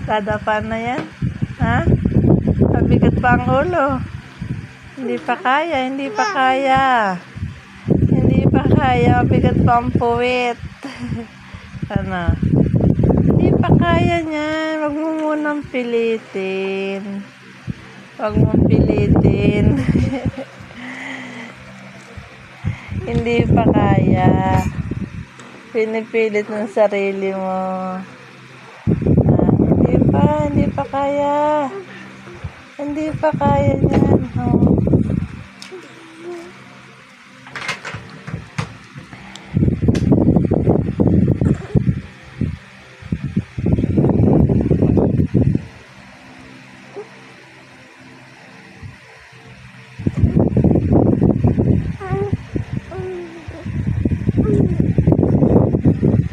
Dadapan na yan. Ha? Mabigat pa ang ulo. Hindi pa kaya, hindi pa kaya. Hindi pa kaya, mabigat pa ang puwit. Ano? Hindi pa kaya niyan. Huwag mo munang pilitin. Huwag mong pilitin. Hindi pa kaya. Pinipilit ng sarili mo. Hindi pa kaya. Hindi pa kaya niyan. Oh.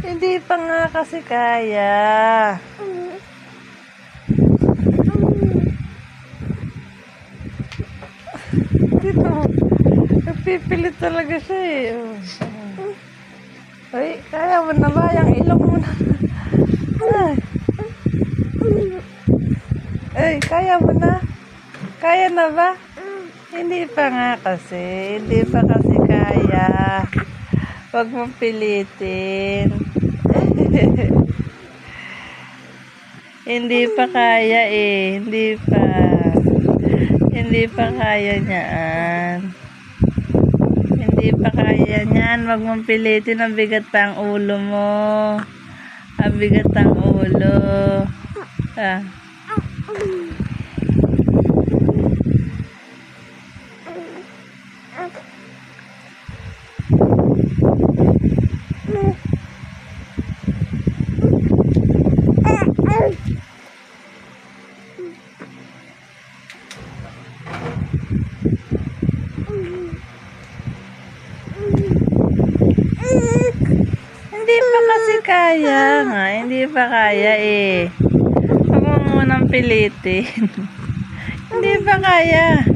Hindi pa nga kasi kaya. Dito, nagpipilit talaga siya eh. Ay, kaya mo na ba? Yung ilong mo na. Ay, kaya mo na? Kaya na ba? Hindi pa nga kasi. Hindi pa kasi kaya. Huwag mong pilitin. Hindi pa kaya eh. Hindi pa. Hindi pa kaya niyaan. Hindi pa kaya niyan. Huwag mong pilitin. Ang bigat pa ang ulo mo. Ang bigat ang ulo. Ah. Hindi pa kasi kaya nga. Hindi pa kaya eh. Huwag mo munang pilitin. Hindi pa kaya.